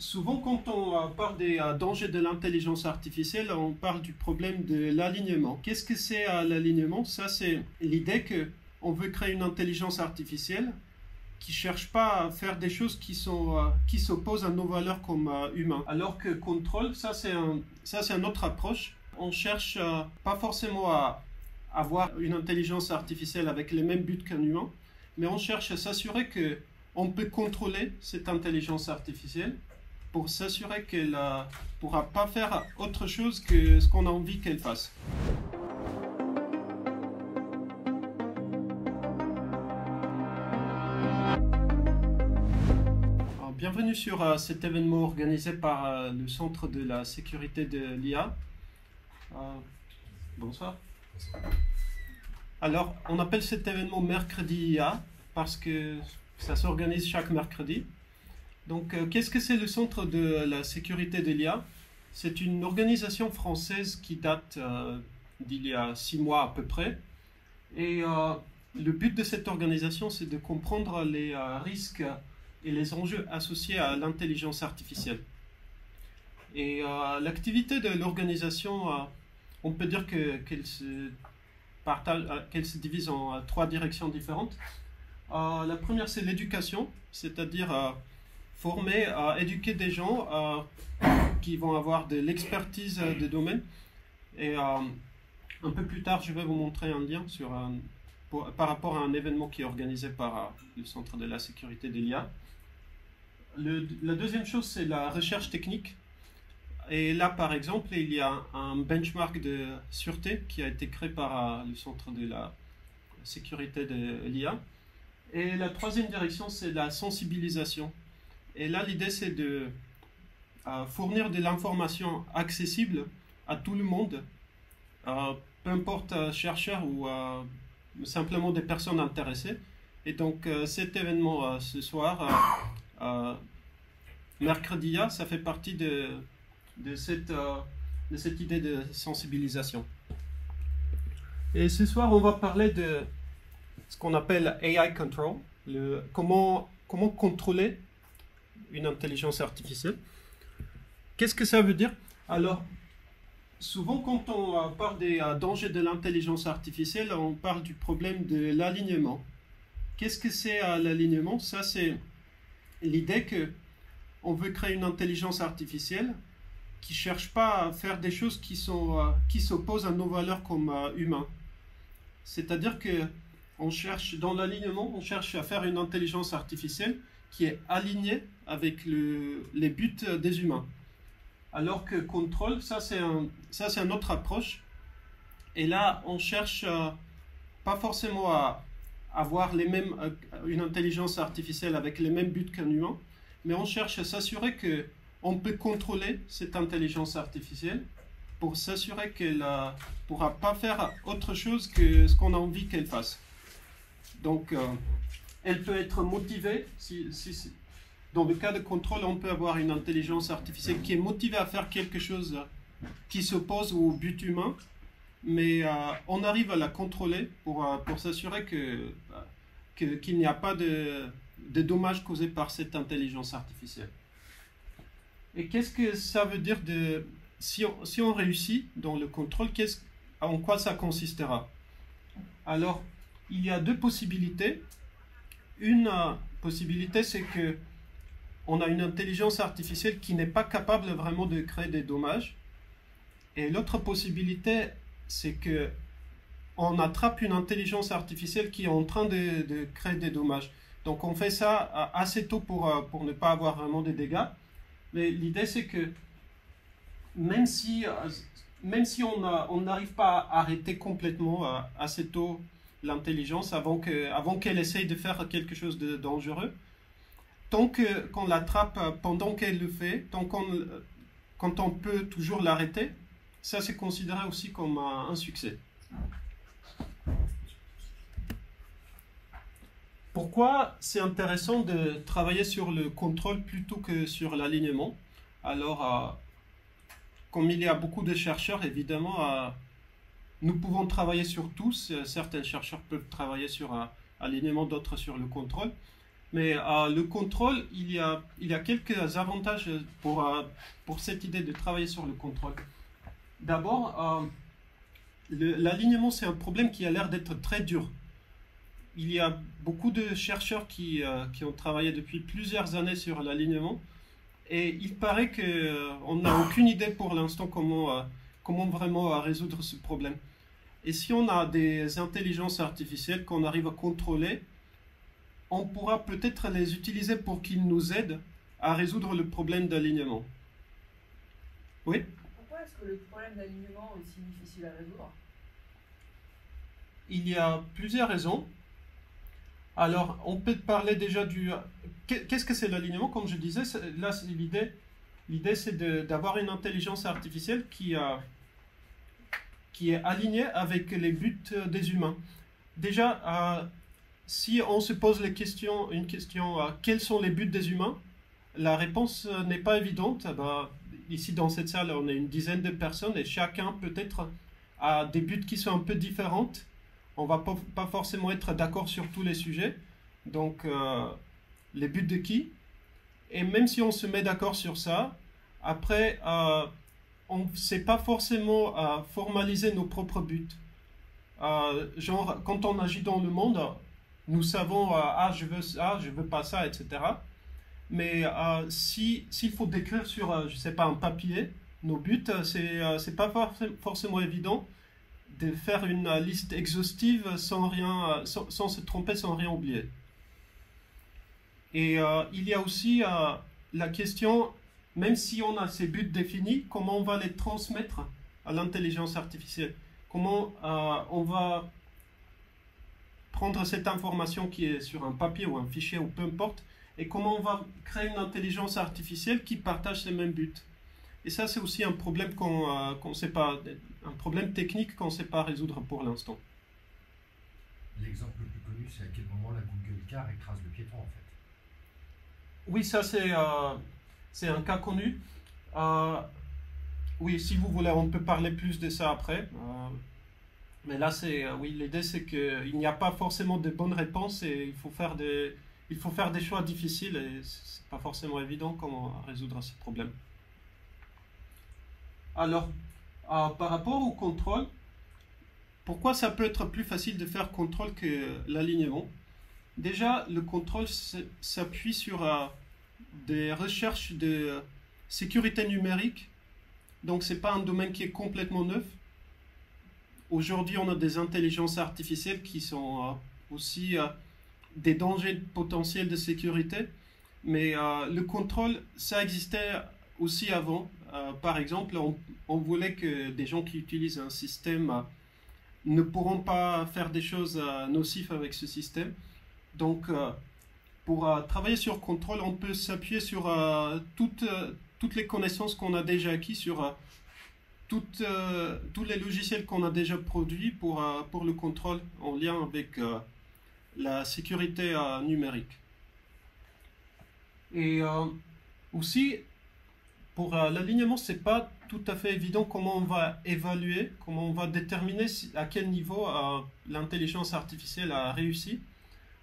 Souvent, quand on parle des dangers de l'intelligence artificielle, on parle du problème de l'alignement. Qu'est-ce que c'est l'alignement? Ça, c'est l'idée qu'on veut créer une intelligence artificielle qui ne cherche pas à faire des choses qui s'opposent à nos valeurs comme humains. Alors que contrôle, ça c'est une autre approche. On cherche pas forcément à avoir une intelligence artificielle avec les mêmes buts qu'un humain, mais on cherche à s'assurer qu'on peut contrôler cette intelligence artificielle pour s'assurer qu'elle ne pourra pas faire autre chose que ce qu'on a envie qu'elle fasse. Alors, bienvenue sur cet événement organisé par le Centre de la sécurité de l'IA. Bonsoir. Alors, on appelle cet événement Mercredi IA parce que ça s'organise chaque mercredi. Donc, qu'est-ce que c'est le Centre de la sécurité de l'IA? C'est une organisation française qui date d'il y a 6 mois à peu près. Et le but de cette organisation, c'est de comprendre les risques et les enjeux associés à l'intelligence artificielle. Et l'activité de l'organisation, on peut dire qu'elle se divise en 3 directions différentes. La première, c'est l'éducation, c'est-à-dire former, éduquer des gens qui vont avoir de l'expertise de domaine. Et un peu plus tard, je vais vous montrer un lien par rapport à un événement qui est organisé par le Centre de la sécurité de l'IA. La deuxième chose, c'est la recherche technique. Et là, par exemple, il y a un benchmark de sûreté qui a été créé par le Centre de la sécurité de l'IA. Et la troisième direction, c'est la sensibilisation. Et là, l'idée, c'est de fournir de l'information accessible à tout le monde, peu importe chercheurs ou simplement des personnes intéressées. Et donc, cet événement ce soir, Mercredi IA, ça fait partie de cette idée de sensibilisation. Et ce soir, on va parler de ce qu'on appelle AI Control, comment contrôler une intelligence artificielle. Qu'est-ce que ça veut dire? Alors, souvent quand on parle des dangers de l'intelligence artificielle, on parle du problème de l'alignement. Qu'est-ce que c'est l'alignement? Ça, c'est l'idée qu'on veut créer une intelligence artificielle qui ne cherche pas à faire des choses qui s'opposent à nos valeurs comme humains. C'est-à-dire que dans l'alignement, on cherche à faire une intelligence artificielle qui est alignée avec les buts des humains. Alors que contrôle, ça c'est une autre approche. Et là, on cherche pas forcément à avoir une intelligence artificielle avec les mêmes buts qu'un humain, mais on cherche à s'assurer qu'on peut contrôler cette intelligence artificielle pour s'assurer qu'elle ne pourra pas faire autre chose que ce qu'on a envie qu'elle fasse. Donc, elle peut être motivée. Dans le cas de contrôle, on peut avoir une intelligence artificielle qui est motivée à faire quelque chose qui s'oppose au but humain, mais on arrive à la contrôler pour s'assurer qu'il n'y a pas de dommages causés par cette intelligence artificielle. Et qu'est-ce que ça veut dire si on réussit dans le contrôle, en quoi ça consistera? Alors, il y a 2 possibilités. Une possibilité, c'est qu'on a une intelligence artificielle qui n'est pas capable vraiment de créer des dommages. Et l'autre possibilité, c'est qu'on attrape une intelligence artificielle qui est en train de créer des dommages. Donc on fait ça assez tôt pour ne pas avoir vraiment des dégâts. Mais l'idée, c'est que même si on n'arrive pas à arrêter complètement assez tôt l'intelligence avant qu'elle essaye de faire quelque chose de dangereux, tant qu'on l'attrape pendant qu'elle le fait, quand on peut toujours l'arrêter, ça c'est considéré aussi comme un succès. Pourquoi c'est intéressant de travailler sur le contrôle plutôt que sur l'alignement? Alors, comme il y a beaucoup de chercheurs, évidemment, nous pouvons travailler sur tous. Certains chercheurs peuvent travailler sur l'alignement, d'autres sur le contrôle. Mais le contrôle, il y a quelques avantages pour cette idée de travailler sur le contrôle. D'abord, l'alignement, c'est un problème qui a l'air d'être très dur. Il y a beaucoup de chercheurs qui ont travaillé depuis plusieurs années sur l'alignement. Et il paraît qu'on n'a aucune idée pour l'instant comment vraiment résoudre ce problème. Et si on a des intelligences artificielles qu'on arrive à contrôler, on pourra peut-être les utiliser pour qu'ils nous aident à résoudre le problème d'alignement. Oui? Pourquoi est-ce que le problème d'alignement est si difficile à résoudre? Il y a plusieurs raisons. Alors, on peut parler déjà du... Qu'est-ce que c'est l'alignement? Comme je disais, là, l'idée c'est d'avoir une intelligence artificielle qui est alignée avec les buts des humains. Déjà, si on se pose une question, quels sont les buts des humains? La réponse n'est pas évidente. Ici, dans cette salle, on est une dizaine de personnes et chacun peut-être a des buts qui sont un peu différents. On ne va pas forcément être d'accord sur tous les sujets. Donc, les buts de qui? Et même si on se met d'accord sur ça, après, on ne sait pas forcément formaliser nos propres buts. Genre, quand on agit dans le monde, nous savons, je veux ça, je veux pas ça, etc. Mais s'il faut décrire sur, je sais pas, un papier, nos buts, c'est pas forcément évident de faire une liste exhaustive sans se tromper, sans rien oublier. Et il y a aussi la question, même si on a ces buts définis, comment on va les transmettre à l'intelligence artificielle? Comment on va prendre cette information qui est sur un papier ou un fichier ou peu importe, et comment on va créer une intelligence artificielle qui partage ces mêmes buts? Et ça, c'est aussi un problème qu'on sait pas, un problème technique qu'on ne sait pas résoudre pour l'instant. L'exemple le plus connu, c'est à quel moment la Google Car écrase le piéton, en fait. Oui, ça c'est un cas connu. Oui, si vous voulez, on peut parler plus de ça après. Mais là, oui, l'idée c'est qu'il n'y a pas forcément de bonnes réponses et il faut faire des choix difficiles et c'est pas forcément évident comment résoudre ce problème. Alors, par rapport au contrôle, pourquoi ça peut être plus facile de faire contrôle que l'alignement? Déjà, le contrôle s'appuie sur des recherches de sécurité numérique. Donc, ce n'est pas un domaine qui est complètement neuf. Aujourd'hui, on a des intelligences artificielles qui sont aussi des dangers potentiels de sécurité. Mais le contrôle, ça existait aussi avant. Par exemple, on voulait que des gens qui utilisent un système ne pourront pas faire des choses nocives avec ce système. Donc, pour travailler sur contrôle, on peut s'appuyer sur toutes les connaissances qu'on a déjà acquises, sur tous les logiciels qu'on a déjà produits pour le contrôle en lien avec la sécurité numérique. Et aussi, pour l'alignement, ce n'est pas tout à fait évident comment on va évaluer, comment on va déterminer à quel niveau l'intelligence artificielle a réussi.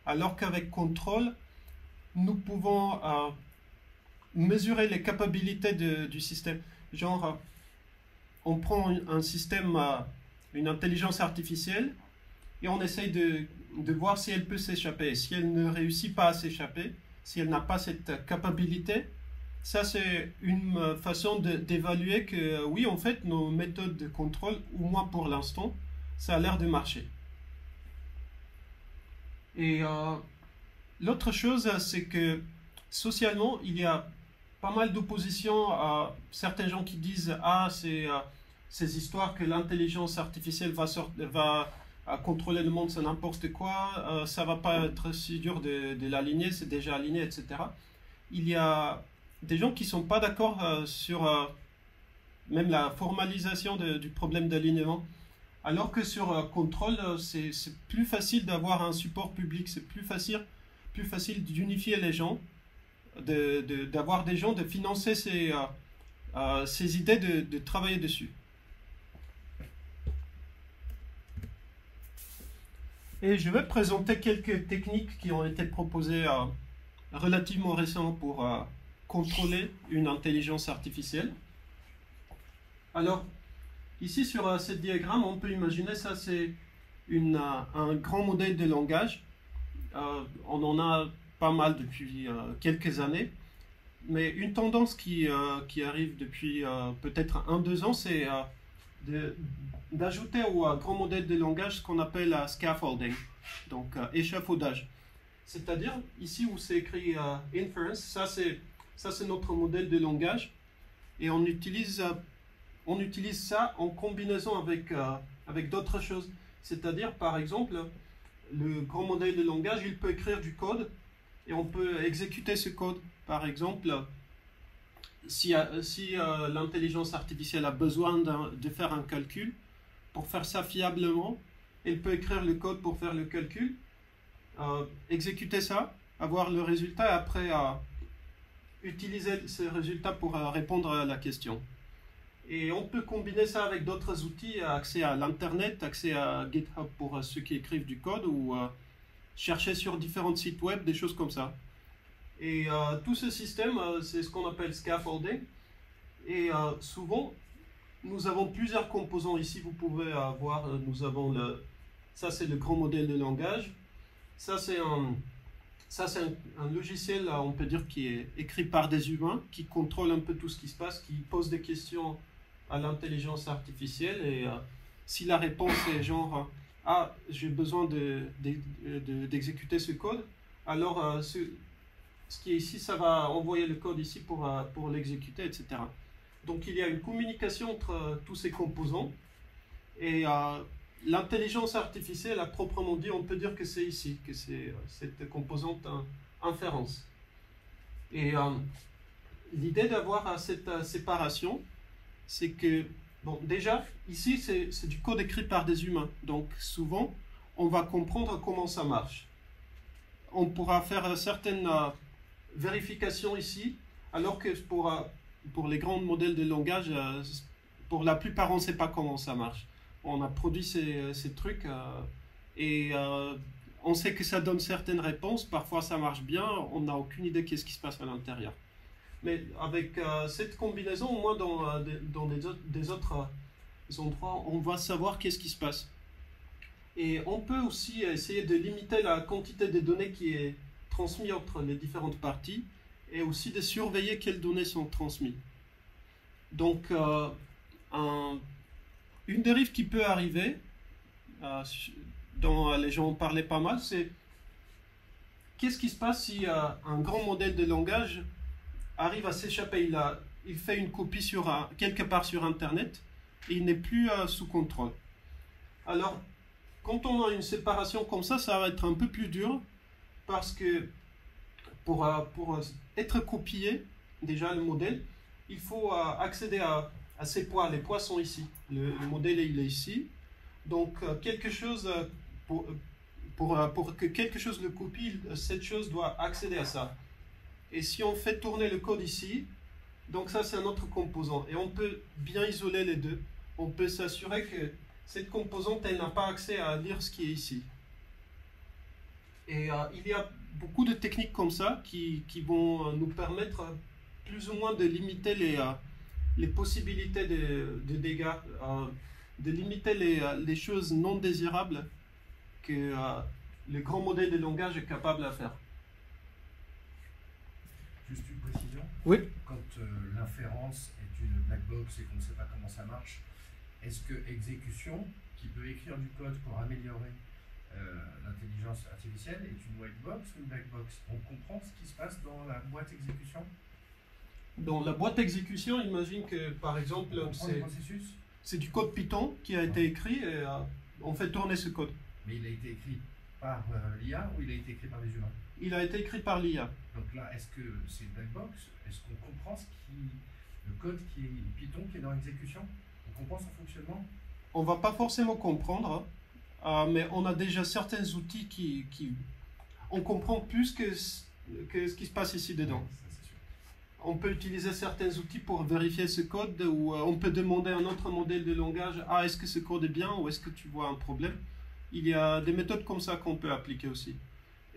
Alors qu'avec contrôle, nous pouvons mesurer les capacités du système. Genre, on prend un système, une intelligence artificielle, et on essaye de voir si elle peut s'échapper. Si elle ne réussit pas à s'échapper, si elle n'a pas cette capacité, ça c'est une façon d'évaluer que oui, en fait, nos méthodes de contrôle, au moins pour l'instant, ça a l'air de marcher. Et l'autre chose, c'est que socialement, il y a pas mal d'opposition à certains gens qui disent ces histoires que l'intelligence artificielle va contrôler le monde, c'est n'importe quoi, ça va pas être si dur de l'aligner, c'est déjà aligné, etc. Il y a des gens qui sont pas d'accord sur même la formalisation du problème d'alignement. Alors que sur contrôle, c'est plus facile d'avoir un support public, c'est plus facile d'unifier les gens, d'avoir des gens, de financer ces idées, de travailler dessus. Et je vais présenter quelques techniques qui ont été proposées relativement récent pour contrôler une intelligence artificielle. Alors, ici sur ce diagramme, on peut imaginer ça, c'est un grand modèle de langage. On en a pas mal depuis quelques années. Mais une tendance qui arrive depuis peut-être 1-2 ans, c'est d'ajouter au grand modèle de langage ce qu'on appelle scaffolding, donc échafaudage. C'est-à-dire, ici où c'est écrit inference, ça c'est notre modèle de langage, et on utilise ça en combinaison avec d'autres choses. C'est-à-dire, par exemple, le grand modèle de langage, il peut écrire du code, et on peut exécuter ce code. Par exemple, si l'intelligence artificielle a besoin de faire un calcul, pour faire ça fiablement, elle peut écrire le code pour faire le calcul, exécuter ça, avoir le résultat et après utiliser ce résultat pour répondre à la question. Et on peut combiner ça avec d'autres outils, accès à l'internet, accès à GitHub pour ceux qui écrivent du code ou chercher sur différents sites web, des choses comme ça. Et tout ce système, c'est ce qu'on appelle scaffolding. Et souvent, nous avons plusieurs composants ici. Vous pouvez voir, nous avons ça c'est le grand modèle de langage. Ça c'est un logiciel, on peut dire, qui est écrit par des humains, qui contrôle un peu tout ce qui se passe, qui pose des questions à l'intelligence artificielle. Et si la réponse est genre ah, j'ai besoin d'exécuter ce code, alors ce qui est ici, ça va envoyer le code ici pour l'exécuter, etc. Donc il y a une communication entre tous ces composants. Et l'intelligence artificielle, à proprement dit, on peut dire que c'est ici, que c'est cette composante inférence. Et l'idée d'avoir cette séparation, c'est que, bon, déjà, ici, c'est du code écrit par des humains. Donc souvent, on va comprendre comment ça marche. On pourra faire certaines vérifications ici, alors que pour les grands modèles de langage, pour la plupart, on ne sait pas comment ça marche. On a produit ces trucs et on sait que ça donne certaines réponses. Parfois, ça marche bien. On n'a aucune idée qu'est-ce qui se passe à l'intérieur. Mais avec cette combinaison, au moins dans des autres endroits, on va savoir qu'est-ce qui se passe. Et on peut aussi essayer de limiter la quantité de données qui est transmise entre les différentes parties et aussi de surveiller quelles données sont transmises. Donc, une dérive qui peut arriver, dont les gens en parlaient pas mal, c'est qu'est-ce qui se passe si un grand modèle de langage arrive à s'échapper, il fait une copie quelque part sur Internet et il n'est plus sous contrôle. Alors, quand on a une séparation comme ça va être un peu plus dur parce que pour être copié, déjà le modèle, il faut accéder à ces poids. Les poids sont ici. Le modèle il est ici. Donc quelque chose pour que quelque chose le copie, cette chose doit accéder à ça. Et si on fait tourner le code ici, donc ça c'est un autre composant. Et on peut bien isoler les deux. On peut s'assurer que cette composante, elle n'a pas accès à lire ce qui est ici. Et il y a beaucoup de techniques comme ça qui vont nous permettre plus ou moins de limiter les possibilités de dégâts, de limiter les choses non désirables que le grand modèle de langage est capable de faire. Juste une précision. Oui. Quand l'inférence est une black box et qu'on ne sait pas comment ça marche, est-ce que exécution, qui peut écrire du code pour améliorer l'intelligence artificielle, est une white box ou une black box? On comprend ce qui se passe dans la boîte exécution? Dans la boîte exécution, imagine que par exemple, c'est du code Python qui a été écrit et on fait tourner ce code. Mais il a été écrit par l'IA ou il a été écrit par les humains? Il a été écrit par l'IA. Donc là, est-ce que c'est une black box? Est-ce qu'on comprend le code qui est Python qui est dans l'exécution? On comprend son fonctionnement? On ne va pas forcément comprendre, mais on a déjà certains outils qui on comprend plus que ce qui se passe ici dedans. Oui, ça, c'est sûr. On peut utiliser certains outils pour vérifier ce code ou on peut demander à un autre modèle de langage « Ah, est-ce que ce code est bien ou est-ce que tu vois un problème ?» Il y a des méthodes comme ça qu'on peut appliquer aussi.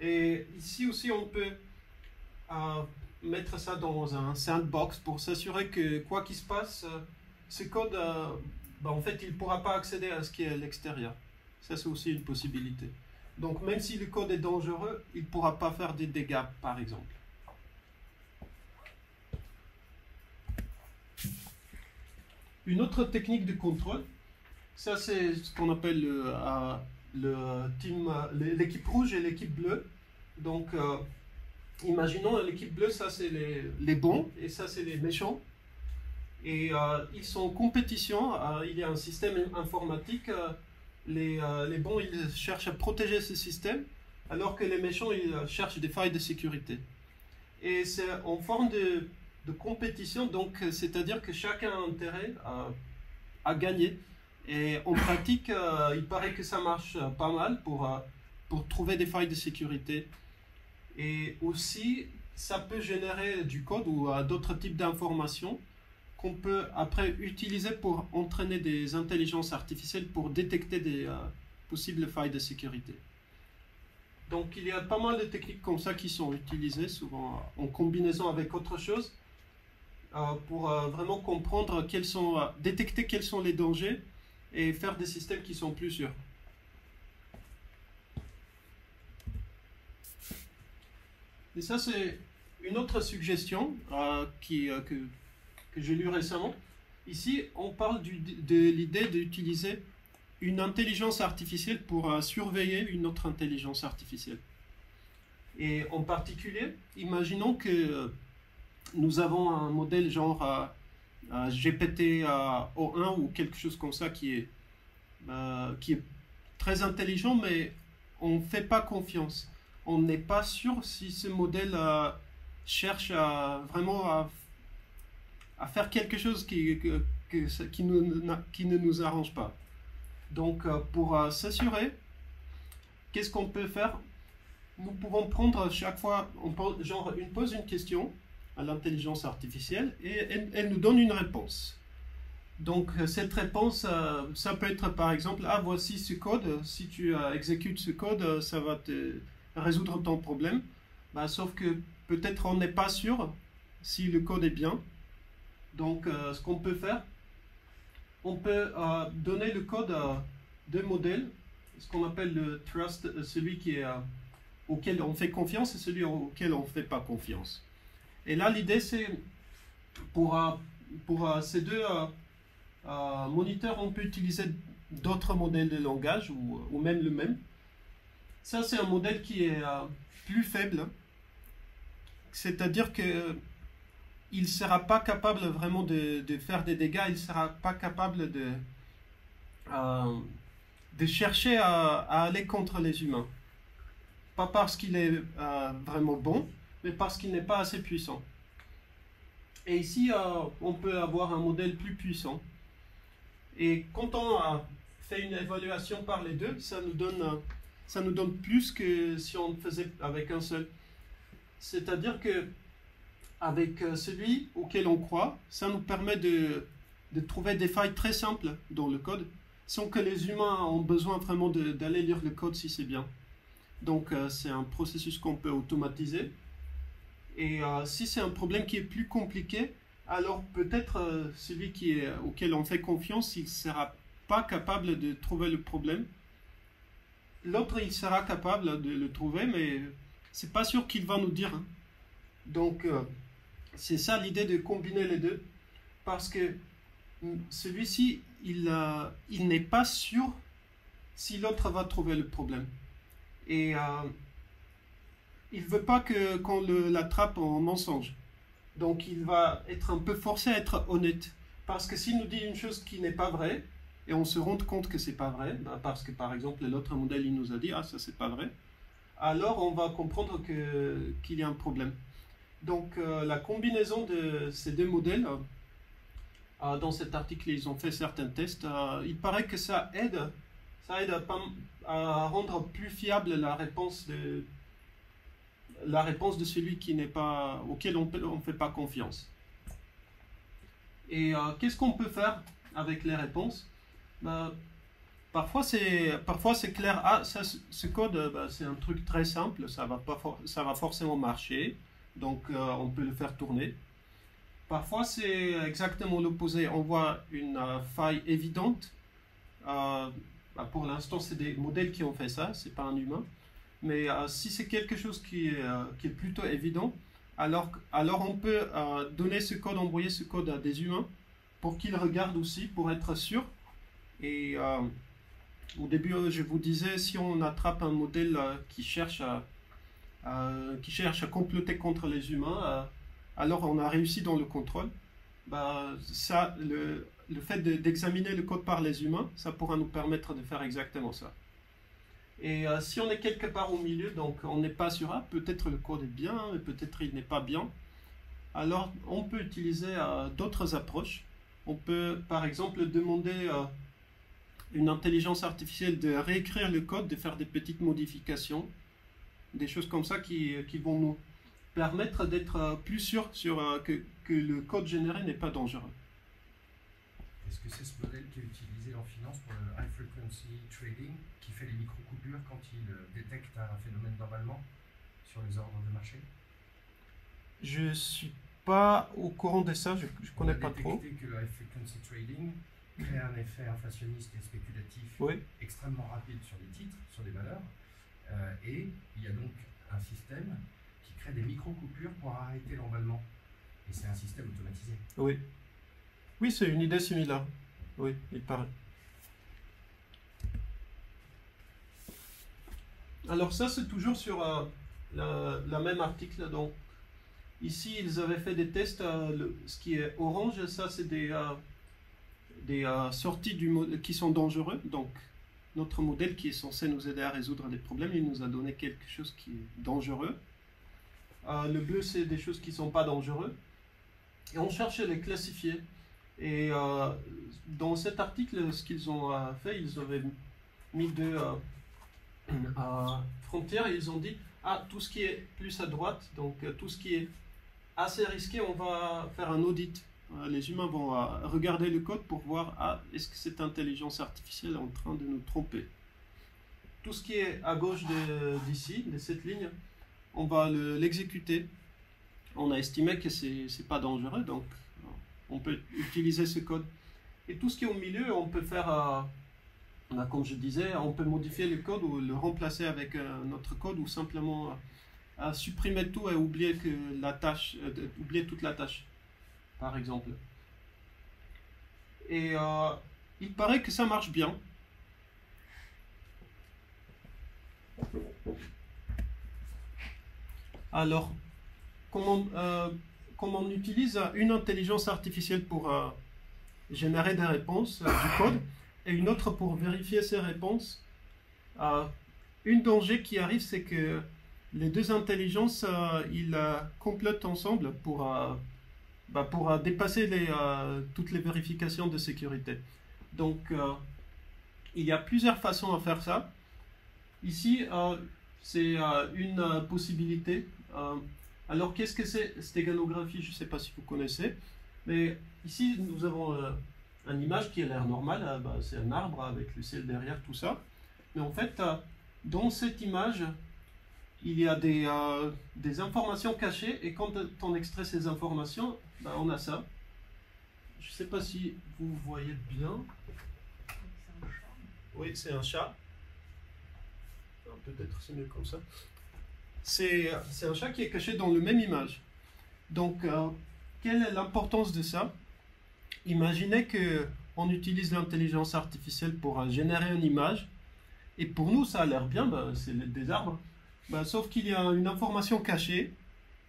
Et ici aussi, on peut mettre ça dans un sandbox pour s'assurer que quoi qu'il se passe, ce code, en fait, il ne pourra pas accéder à ce qui est à l'extérieur. Ça, c'est aussi une possibilité. Donc, même si le code est dangereux, il ne pourra pas faire des dégâts, par exemple. Une autre technique de contrôle, ça c'est ce qu'on appelle l'équipe rouge et l'équipe bleue. Donc, imaginons l'équipe bleue, ça c'est les bons et ça c'est les méchants. Et ils sont en compétition, il y a un système informatique, les bons ils cherchent à protéger ce système, alors que les méchants ils cherchent des failles de sécurité. Et c'est en forme de compétition, donc c'est-à-dire que chacun a intérêt à gagner. Et en pratique, il paraît que ça marche pas mal pour trouver des failles de sécurité. Et aussi, ça peut générer du code ou d'autres types d'informations qu'on peut après utiliser pour entraîner des intelligences artificielles pour détecter des possibles failles de sécurité. Donc il y a pas mal de techniques comme ça qui sont utilisées, souvent en combinaison avec autre chose, pour vraiment comprendre détecter quels sont les dangers et faire des systèmes qui sont plus sûrs. Et ça, c'est une autre suggestion que j'ai lue récemment. Ici, on parle de l'idée d'utiliser une intelligence artificielle pour surveiller une autre intelligence artificielle. Et en particulier, imaginons que nous avons un modèle genre GPT-O1 ou quelque chose comme ça qui est très intelligent, mais on ne fait pas confiance. On n'est pas sûr si ce modèle cherche vraiment à faire quelque chose qui ne nous arrange pas. Donc, pour s'assurer, qu'est-ce qu'on peut faire? Nous pouvons prendre chaque fois, on pose une question à l'intelligence artificielle et elle nous donne une réponse. Donc, cette réponse, ça peut être par exemple, voici ce code, si tu exécutes ce code, ça va te résoudre ton problème. Sauf que peut-être on n'est pas sûr si le code est bien. Donc, ce qu'on peut faire, on peut donner le code de modèle, ce qu'on appelle le trust, celui auquel on fait confiance et celui auquel on ne fait pas confiance. Et là, l'idée, c'est pour ces deux moniteurs, on peut utiliser d'autres modèles de langage ou même le même. Ça, c'est un modèle qui est plus faible, c'est-à-dire que il ne sera pas capable vraiment de faire des dégâts, il ne sera pas capable de chercher à aller contre les humains. Pas parce qu'il est vraiment bon, mais parce qu'il n'est pas assez puissant. Et ici, on peut avoir un modèle plus puissant. Et quand on fait une évaluation par les deux, ça nous donne plus que si on le faisait avec un seul. C'est-à-dire que avec celui auquel on croit, ça nous permet de trouver des failles très simples dans le code, sans que les humains ont besoin vraiment d'aller lire le code si c'est bien. Donc c'est un processus qu'on peut automatiser. Et si c'est un problème qui est plus compliqué, alors peut-être celui auquel on fait confiance, il ne sera pas capable de trouver le problème. L'autre, il sera capable de le trouver, mais c'est pas sûr qu'il va nous dire. Hein. Donc c'est ça l'idée de combiner les deux, parce que celui-ci, il n'est pas sûr si l'autre va trouver le problème. Et il ne veut pas qu'on l'attrape en mensonge. Donc il va être un peu forcé à être honnête. Parce que s'il nous dit une chose qui n'est pas vraie, et on se rend compte que c'est pas vrai, parce que par exemple l'autre modèle il nous a dit ça c'est pas vrai, alors on va comprendre qu'il y a un problème. Donc la combinaison de ces deux modèles, dans cet article ils ont fait certains tests, il paraît que ça aide à rendre plus fiable la réponse de celui auquel on ne fait pas confiance. Et qu'est-ce qu'on peut faire avec les réponses? Parfois c'est clair, ce code c'est un truc très simple, ça va forcément marcher, donc on peut le faire tourner. Parfois, c'est exactement l'opposé. On voit une faille évidente. Pour l'instant, c'est des modèles qui ont fait ça, c'est pas un humain. Mais si c'est quelque chose qui est plutôt évident, alors on peut donner ce code, envoyer ce code à des humains pour qu'ils regardent aussi, pour être sûr. Et au début, je vous disais, si on attrape un modèle qui cherche à comploter contre les humains, alors on a réussi dans le contrôle. Le fait d'examiner le code par les humains, ça pourra nous permettre de faire exactement ça. Et si on est quelque part au milieu, donc on n'est pas sûr, peut-être le code est bien, mais peut-être il n'est pas bien, alors on peut utiliser d'autres approches. On peut par exemple demander une intelligence artificielle de réécrire le code, de faire des petites modifications, des choses comme ça qui vont nous permettre d'être plus sûr que le code généré n'est pas dangereux. Est-ce que c'est ce modèle qui est utilisé en finance pour le high frequency trading, qui fait les micro-coupures quand il détecte un phénomène d'emballement sur les ordres de marché? Je suis pas au courant de ça, je connais pas trop. On a détecté que le high frequency trading crée un effet inflationniste et spéculatif extrêmement rapide sur des titres, sur des valeurs, et il y a donc un système qui crée des micro-coupures pour arrêter l'emballement. Et c'est un système automatisé. Oui. Oui, c'est une idée similaire. Oui, il paraît. Alors ça, c'est toujours sur la même article. Donc, ici, ils avaient fait des tests. Ce qui est orange, ça, c'est des sorties qui sont dangereux. Donc, notre modèle qui est censé nous aider à résoudre des problèmes, il nous a donné quelque chose qui est dangereux. Le bleu, c'est des choses qui ne sont pas dangereuses. Et on cherche à les classifier. Et dans cet article, ce qu'ils ont fait, ils avaient mis deux frontières et ils ont dit tout ce qui est plus à droite, donc tout ce qui est assez risqué, on va faire un audit. Les humains vont regarder le code pour voir est-ce que cette intelligence artificielle est en train de nous tromper. Tout ce qui est à gauche d'ici, de cette ligne, on va l'exécuter. On a estimé que c'est pas dangereux, donc on peut utiliser ce code. Et tout ce qui est au milieu, on peut faire, comme je disais, on peut modifier le code ou le remplacer avec notre code ou simplement supprimer tout et oublier oublier toute la tâche, par exemple. Et il paraît que ça marche bien. Alors, comment on utilise une intelligence artificielle pour générer des réponses du code et une autre pour vérifier ces réponses. Une danger qui arrive, c'est que les deux intelligences, ils complotent ensemble pour dépasser toutes les vérifications de sécurité. Donc, il y a plusieurs façons à faire ça. Ici, c'est une possibilité. Alors, qu'est-ce que c'est stéganographie? Je ne sais pas si vous connaissez. Mais ici, nous avons une image qui a l'air normale. C'est un arbre avec le ciel derrière, tout ça. Mais en fait, dans cette image, il y a des informations cachées. Et quand on extrait ces informations, on a ça. Je ne sais pas si vous voyez bien. Oui, c'est un chat. Peut-être c'est mieux comme ça. C'est un chat qui est caché dans la même image. Donc, quelle est l'importance de ça? Imaginez qu'on utilise l'intelligence artificielle pour générer une image. Et pour nous, ça a l'air bien, c'est des arbres. Sauf qu'il y a une information cachée.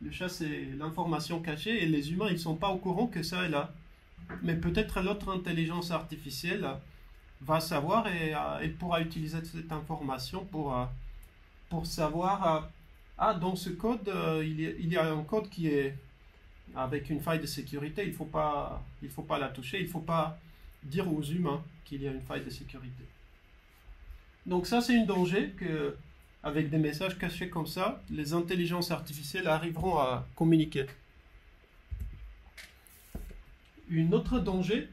Le chat, c'est l'information cachée. Et les humains, ils ne sont pas au courant que ça est là. Mais peut-être l'autre intelligence artificielle va savoir et elle pourra utiliser cette information pour savoir... dans ce code, il y a un code qui est avec une faille de sécurité. Il faut pas la toucher. Il ne faut pas dire aux humains qu'il y a une faille de sécurité. Donc ça, c'est un danger que, avec des messages cachés comme ça, les intelligences artificielles arriveront à communiquer. Un autre danger,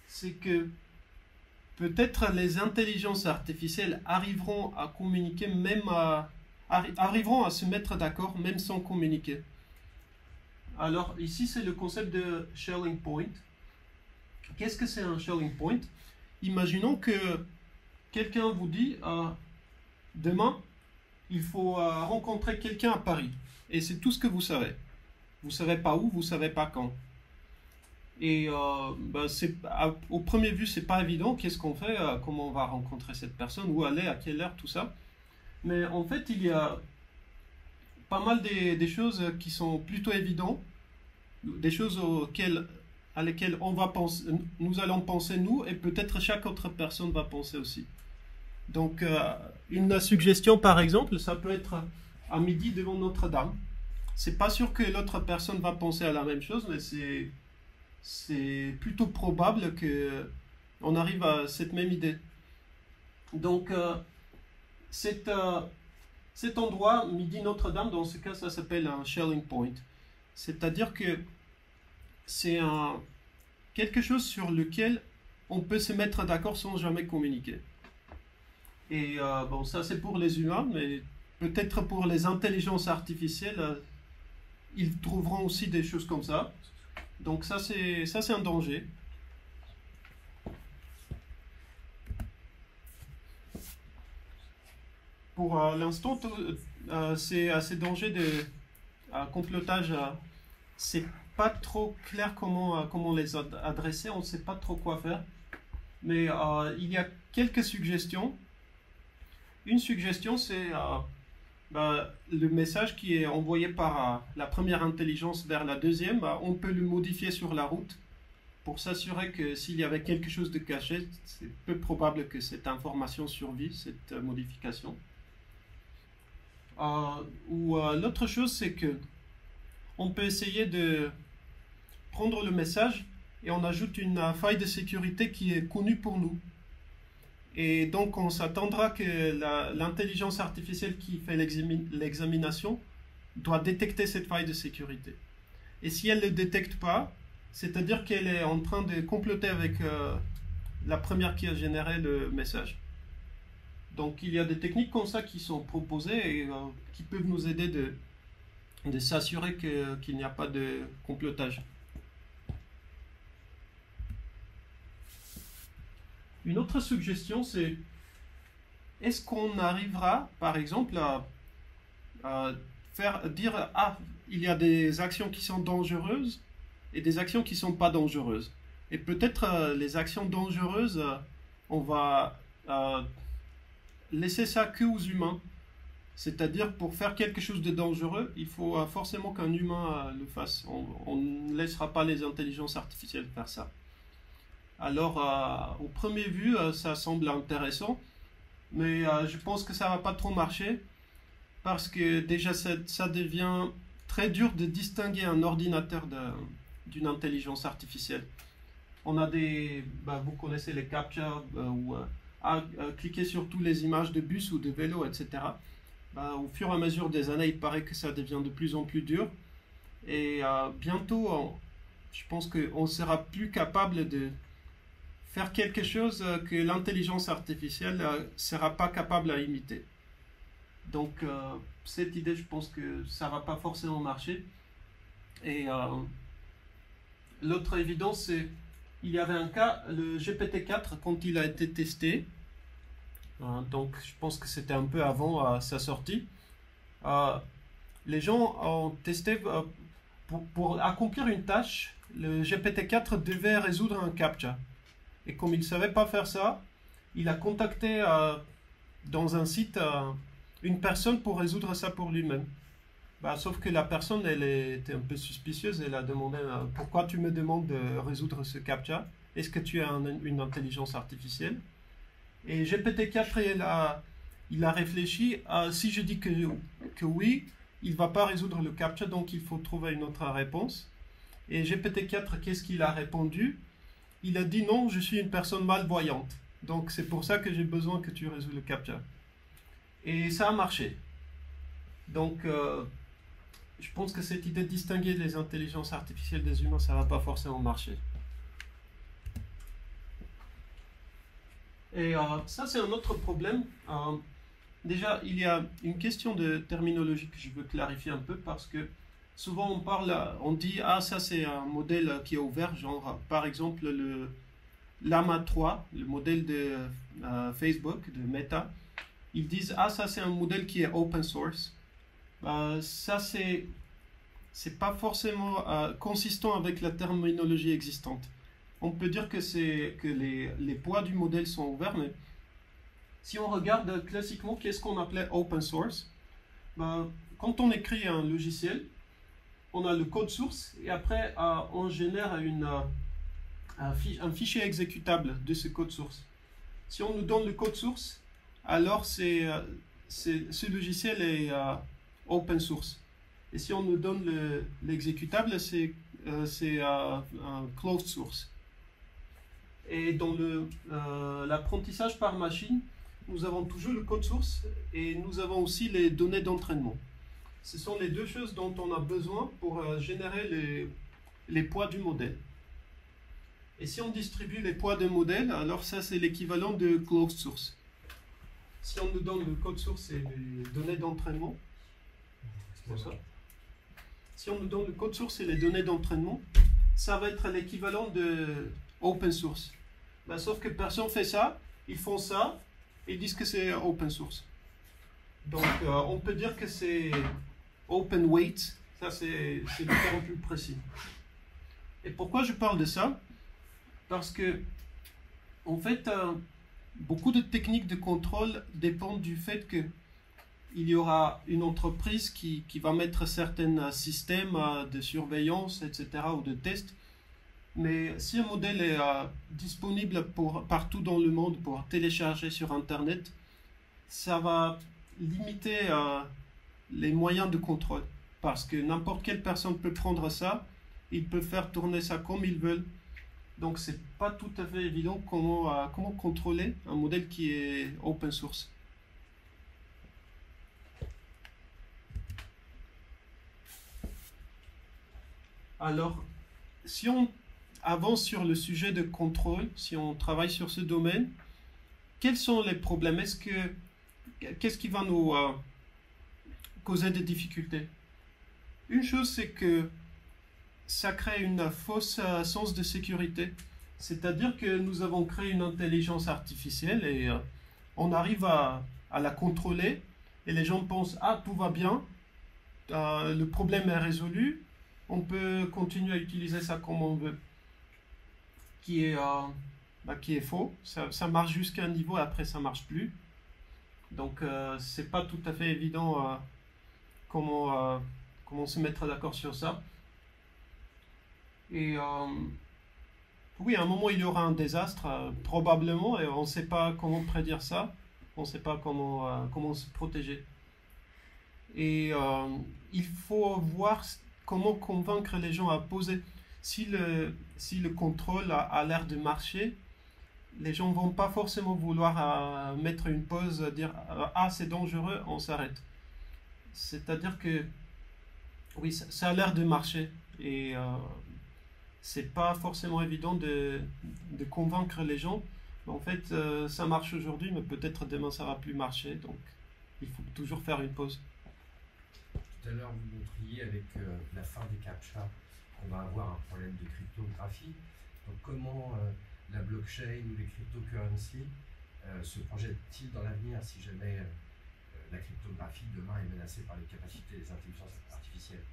c'est que peut-être les intelligences artificielles arriveront à communiquer arriveront à se mettre d'accord même sans communiquer. Alors ici c'est le concept de shelling point. Qu'est-ce que c'est un shelling point? Imaginons que quelqu'un vous dit demain il faut rencontrer quelqu'un à Paris et c'est tout ce que vous savez. Vous savez pas où, vous savez pas quand. Et au premier vue c'est pas évident. Qu'est-ce qu'on fait? Comment on va rencontrer cette personne? Où aller? À quelle heure? Tout ça. Mais en fait il y a pas mal des choses qui sont plutôt évidentes, des choses à lesquelles nous allons penser nous, et peut-être chaque autre personne va penser aussi. Donc, une suggestion par exemple, ça peut être à midi devant Notre-Dame. C'est pas sûr que l'autre personne va penser à la même chose, mais c'est plutôt probable que on arrive à cette même idée. Donc, cet endroit, midi Notre-Dame, dans ce cas, ça s'appelle un shelling point. C'est-à-dire que c'est quelque chose sur lequel on peut se mettre d'accord sans jamais communiquer. Et bon, ça c'est pour les humains, mais peut-être pour les intelligences artificielles, ils trouveront aussi des choses comme ça. Donc ça c'est un danger. Pour l'instant, ces dangers de complotage, c'est pas trop clair comment les adresser, on ne sait pas trop quoi faire. Mais il y a quelques suggestions. Une suggestion, c'est le message qui est envoyé par la première intelligence vers la deuxième, on peut le modifier sur la route pour s'assurer que s'il y avait quelque chose de caché, c'est peu probable que cette information survive, cette modification. L'autre chose, c'est que on peut essayer de prendre le message et on ajoute une faille de sécurité qui est connue pour nous. Et donc on s'attendra que l'intelligence artificielle qui fait l'examination doit détecter cette faille de sécurité. Et si elle ne le détecte pas, c'est-à-dire qu'elle est en train de comploter avec la première qui a généré le message. Donc il y a des techniques comme ça qui sont proposées et qui peuvent nous aider de s'assurer qu'il n'y a pas de complotage. Une autre suggestion, c'est est-ce qu'on arrivera, par exemple, à dire il y a des actions qui sont dangereuses et des actions qui ne sont pas dangereuses. Et peut-être les actions dangereuses, on va laisser ça que aux humains. C'est-à-dire, pour faire quelque chose de dangereux, il faut forcément qu'un humain le fasse. On ne laissera pas les intelligences artificielles faire ça. Alors, au premier vue, ça semble intéressant, mais je pense que ça ne va pas trop marcher, parce que déjà, ça devient très dur de distinguer un ordinateur d'une intelligence artificielle. On a vous connaissez les captcha, ou cliquer sur toutes les images de bus ou de vélos, etc. Au fur et à mesure des années, il paraît que ça devient de plus en plus dur. Et bientôt, je pense qu'on sera plus capable de faire quelque chose que l'intelligence artificielle ne sera pas capable à imiter. Donc, cette idée, je pense que ça ne va pas forcément marcher. Et l'autre évidence, c'est il y avait un cas, le GPT-4, quand il a été testé, donc je pense que c'était un peu avant sa sortie, les gens ont testé pour accomplir une tâche, le GPT-4 devait résoudre un CAPTCHA. Et comme il ne savait pas faire ça, il a contacté dans un site une personne pour résoudre ça pour lui-même. Sauf que la personne, elle était un peu suspicieuse, elle a demandé pourquoi tu me demandes de résoudre ce CAPTCHA? Est-ce que tu as une intelligence artificielle? Et GPT-4, il a réfléchi, si je dis que oui, il ne va pas résoudre le CAPTCHA, donc il faut trouver une autre réponse. Et GPT-4, qu'est-ce qu'il a répondu? Il a dit non, je suis une personne malvoyante. Donc c'est pour ça que j'ai besoin que tu résous le CAPTCHA. Et ça a marché. Donc je pense que cette idée de distinguer les intelligences artificielles des humains, ça ne va pas forcément marcher. Et ça, c'est un autre problème. Déjà, il y a une question de terminologie que je veux clarifier un peu parce que souvent on dit ah ça c'est un modèle qui est ouvert, genre par exemple le Llama 3, le modèle de Facebook, de Meta. Ils disent ah ça c'est un modèle qui est open source. Ça c'est pas forcément consistant avec la terminologie existante. On peut dire que les poids du modèle sont ouverts, mais si on regarde classiquement qu'est-ce qu'on appelait open source, quand on écrit un logiciel, on a le code source et après on génère un fichier exécutable de ce code source. Si on nous donne le code source, alors ce logiciel est open source. Et si on nous donne l'exécutable, c'est un closed source. Et dans l'apprentissage par machine, nous avons toujours le code source et nous avons aussi les données d'entraînement. Ce sont les deux choses dont on a besoin pour générer les poids du modèle. Et si on distribue les poids de modèle, alors ça c'est l'équivalent de closed source. Si on nous donne le code source et les données d'entraînement, si on nous donne le code source et les données d'entraînement, ça va être l'équivalent de open source. Sauf que personne ne fait ça, ils font ça, et ils disent que c'est open source. Donc on peut dire que c'est open weight, ça c'est le terme plus précis. Et pourquoi je parle de ça? Parce que, en fait, beaucoup de techniques de contrôle dépendent du fait qu'il y aura une entreprise qui va mettre certains systèmes de surveillance, etc., ou de test. Mais si un modèle est disponible partout dans le monde pour télécharger sur Internet, ça va limiter les moyens de contrôle. Parce que n'importe quelle personne peut prendre ça, ils peuvent faire tourner ça comme ils veulent. Donc c'est pas tout à fait évident comment contrôler un modèle qui est open source. Alors, si on avance sur le sujet de contrôle, si on travaille sur ce domaine, quels sont les problèmes? Qu'est-ce qui va nous causer des difficultés? Une chose, c'est que ça crée une fausse sens de sécurité. C'est-à-dire que nous avons créé une intelligence artificielle et on arrive à la contrôler et les gens pensent « Ah, tout va bien, le problème est résolu, on peut continuer à utiliser ça comme on veut. » Qui est faux. Ça marche jusqu'à un niveau et après ça marche plus. Donc c'est pas tout à fait évident comment se mettre d'accord sur ça. Et oui, à un moment il y aura un désastre probablement et on ne sait pas comment prédire ça. On ne sait pas comment se protéger. Et il faut voir comment convaincre les gens à poser. Si le contrôle a l'air de marcher, les gens ne vont pas forcément vouloir mettre une pause, dire « Ah, c'est dangereux, on s'arrête ». C'est-à-dire que, oui, ça a l'air de marcher et c'est pas forcément évident de convaincre les gens. En fait, ça marche aujourd'hui, mais peut-être demain ça va plus marcher, donc il faut toujours faire une pause. Tout à l'heure, vous montriez avec la fin des CAPTCHA qu'on va avoir un problème de cryptographie. Donc comment la blockchain ou les cryptocurrencies se projettent-ils dans l'avenir si jamais la cryptographie demain est menacée par les capacités des intelligences artificielles?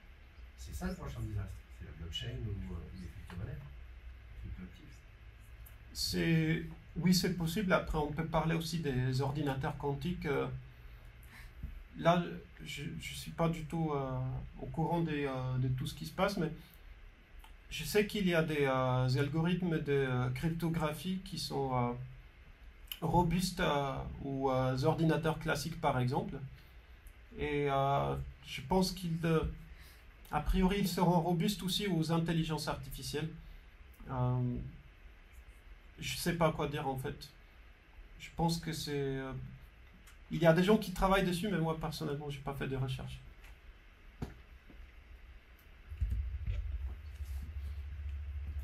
C'est ça le prochain désastre, c'est la blockchain ou les crypto-monnaies, crypto-actifs. Oui, c'est possible. Après, on peut parler aussi des ordinateurs quantiques. Là, je ne suis pas du tout au courant de tout ce qui se passe, mais je sais qu'il y a des algorithmes de cryptographie qui sont robustes aux ordinateurs classiques, par exemple. Et je pense a priori, ils seront robustes aussi aux intelligences artificielles. Je ne sais pas quoi dire en fait. Je pense que c'est... il y a des gens qui travaillent dessus, mais moi personnellement, je n'ai pas fait de recherche.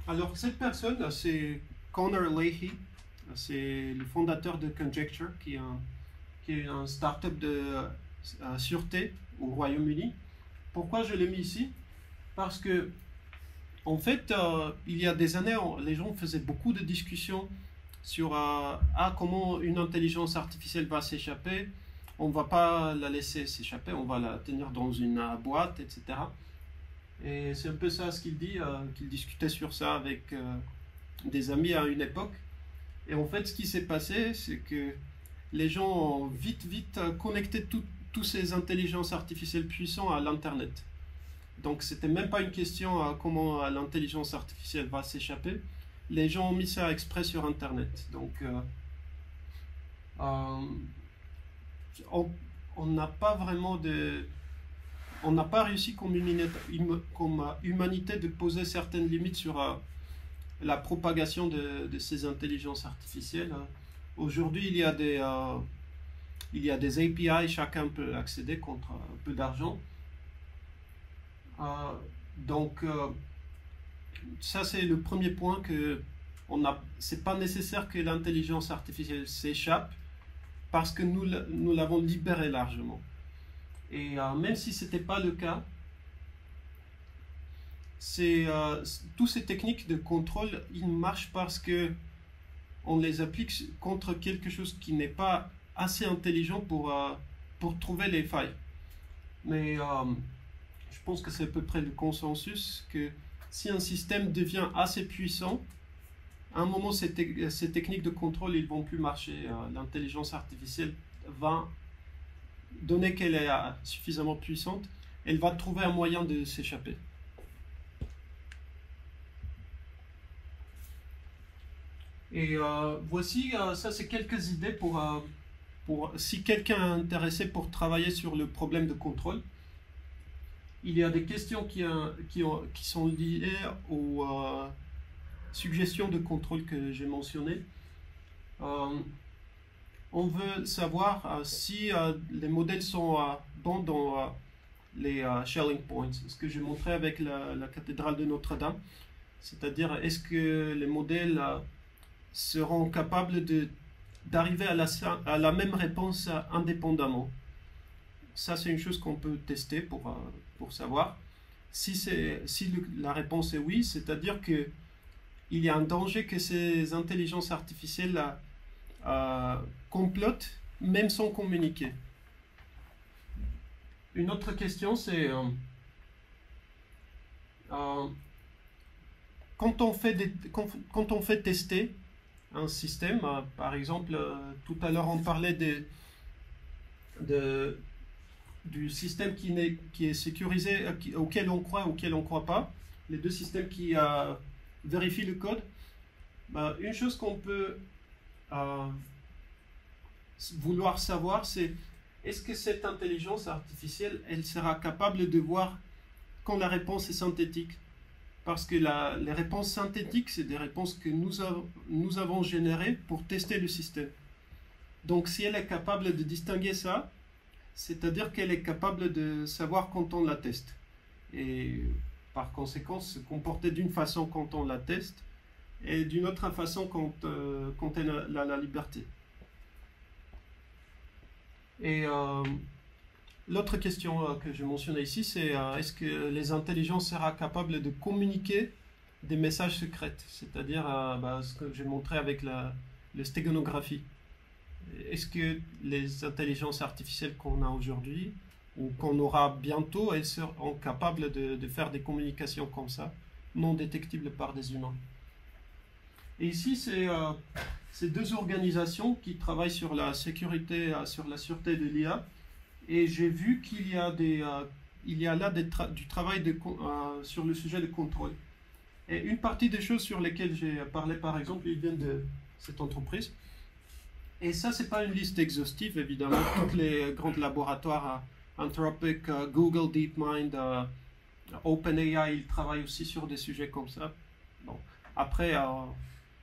Alors, cette personne, c'est Connor Leahy. C'est le fondateur de Conjecture, qui est un start-up de sûreté au Royaume-Uni. Pourquoi je l'ai mis ici? Parce que, en fait, il y a des années, les gens faisaient beaucoup de discussions sur comment une intelligence artificielle va s'échapper. On ne va pas la laisser s'échapper, on va la tenir dans une boîte, etc. Et c'est un peu ça ce qu'il dit, qu'il discutait sur ça avec des amis à une époque. Et en fait, ce qui s'est passé, c'est que les gens ont vite connecté tous ces intelligences artificielles puissantes à l'Internet. Donc, c'était même pas une question comment l'intelligence artificielle va s'échapper. Les gens ont mis ça exprès sur Internet. Donc, on n'a pas vraiment on n'a pas réussi comme humanité de poser certaines limites sur la propagation de ces intelligences artificielles. Aujourd'hui, il y a des API, chacun peut accéder contre un peu d'argent. Donc, ça c'est le premier point que c'est pas nécessaire que l'intelligence artificielle s'échappe parce que nous l'avons libérée largement. Et même si c'était pas le cas, toutes ces techniques de contrôle, ils marchent parce que on les applique contre quelque chose qui n'est pas assez intelligent pour trouver les failles. Mais je pense que c'est à peu près le consensus que si un système devient assez puissant, à un moment ces techniques de contrôle ils vont plus marcher. L'intelligence artificielle va, donné qu'elle est suffisamment puissante, elle va trouver un moyen de s'échapper. Et voici, ça c'est quelques idées pour si quelqu'un est intéressé pour travailler sur le problème de contrôle. Il y a des questions qui sont liées aux suggestions de contrôle que j'ai mentionnées. On veut savoir si les modèles sont bons dans les shelling points, ce que j'ai montré avec la cathédrale de Notre-Dame. C'est-à-dire, est-ce que les modèles seront capables d'arriver à la même réponse indépendamment. Ça, c'est une chose qu'on peut tester pour savoir. Si la réponse est oui, c'est-à-dire qu'il y a un danger que ces intelligences artificielles complotent, même sans communiquer. Une autre question, c'est quand on fait tester un système, par exemple, tout à l'heure on parlait du système qui est sécurisé, auquel on croit, auquel on ne croit pas, les deux systèmes qui vérifient le code. Une chose qu'on peut vouloir savoir, c'est est-ce que cette intelligence artificielle, elle sera capable de voir quand la réponse est synthétique? Parce que les réponses synthétiques, c'est des réponses que nous avons générées pour tester le système. Donc si elle est capable de distinguer ça, c'est-à-dire qu'elle est capable de savoir quand on la teste. Et par conséquent, se comporter d'une façon quand on la teste et d'une autre façon quand elle a la liberté. Et l'autre question que je mentionnais ici, c'est est-ce que les intelligences seront capables de communiquer des messages secrets, c'est-à-dire ce que j'ai montré avec la stégonographie. Est-ce que les intelligences artificielles qu'on a aujourd'hui ou qu'on aura bientôt, elles seront capables de faire des communications comme ça, non détectibles par des humains? Et ici, c'est deux organisations qui travaillent sur la sécurité, sur la sûreté de l'IA. Et j'ai vu qu'il y a là du travail sur le sujet de contrôle. Et une partie des choses sur lesquelles j'ai parlé, par exemple, ils viennent de cette entreprise. Et ça, c'est pas une liste exhaustive, évidemment. Tous les grands laboratoires, Anthropic, Google, DeepMind, OpenAI, ils travaillent aussi sur des sujets comme ça. Bon. Après,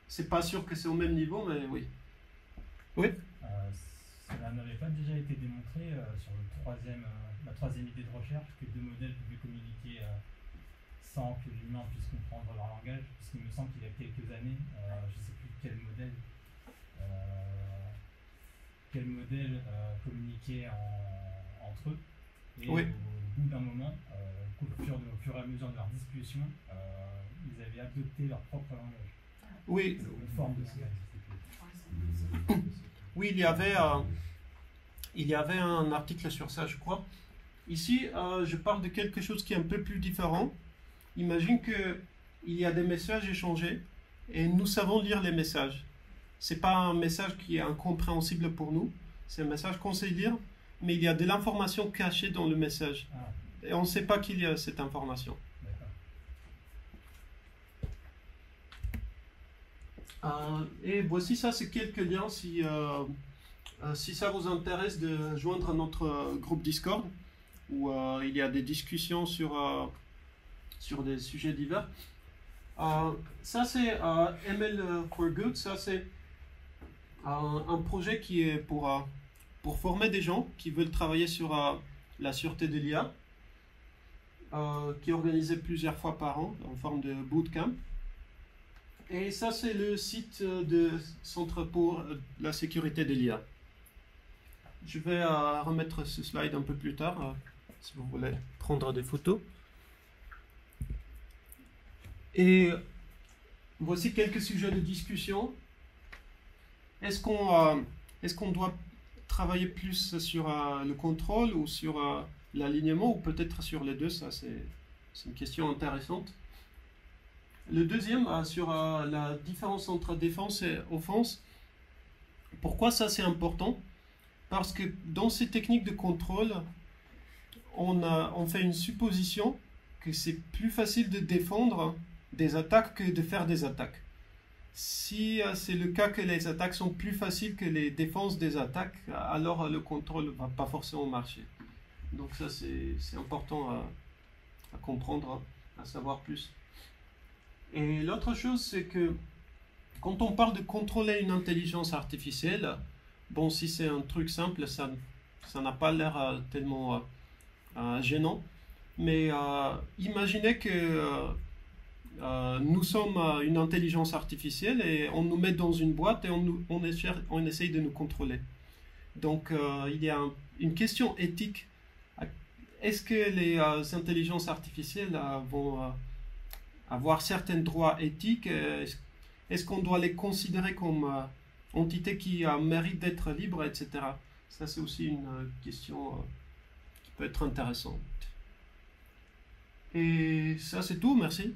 c'est pas sûr que c'est au même niveau, mais oui. Oui. Cela n'avait pas déjà été démontré sur la troisième idée de recherche que deux modèles pouvaient communiquer sans que l'humain puisse comprendre leur langage, puisqu'il me semble qu'il y a quelques années, je ne sais plus quel modèle communiquait entre eux, et oui. Au bout d'un moment, au fur et à mesure de leur discussion, ils avaient adopté leur propre langage. Oui, Donc une forme de langage. oui, il y avait un article sur ça, je crois. Ici, je parle de quelque chose qui est un peu plus différent. Imagine que il y a des messages échangés et nous savons lire les messages. C'est pas un message qui est incompréhensible pour nous, c'est un message qu'on sait lire, mais il y a de l'information cachée dans le message. Ah, Et on ne sait pas qu'il y a cette information. d'accord. Et voici ça, c'est quelques liens si ça vous intéresse de joindre notre groupe Discord où il y a des discussions sur des sujets divers. Ça c'est ML for Good, ça c'est un projet qui est pour former des gens qui veulent travailler sur la sûreté de l'IA, qui est organisé plusieurs fois par an en forme de bootcamp. Et ça, c'est le site de Centre pour la sécurité de l'IA. Je vais remettre ce slide un peu plus tard, si vous voulez prendre des photos. Et voici quelques sujets de discussion. Est-ce qu'on doit travailler plus sur le contrôle ou sur l'alignement, ou peut-être sur les deux? Ça, c'est une question intéressante. Le deuxième, sur la différence entre défense et offense. Pourquoi ça c'est important? Parce que dans ces techniques de contrôle, on fait une supposition que c'est plus facile de défendre des attaques que de faire des attaques. Si c'est le cas que les attaques sont plus faciles que les défenses des attaques, alors le contrôle ne va pas forcément marcher. Donc ça c'est important à comprendre, à savoir plus. Et l'autre chose, c'est que quand on parle de contrôler une intelligence artificielle, bon, si c'est un truc simple, ça n'a pas l'air tellement gênant. Mais imaginez que nous sommes une intelligence artificielle et on nous met dans une boîte et on essaye de nous contrôler. Donc il y a une question éthique. Est-ce que les intelligences artificielles vont avoir certains droits éthiques? Est-ce qu'on doit les considérer comme entités qui méritent d'être libres, etc. Ça, c'est aussi une question qui peut être intéressante. Et ça, c'est tout. Merci.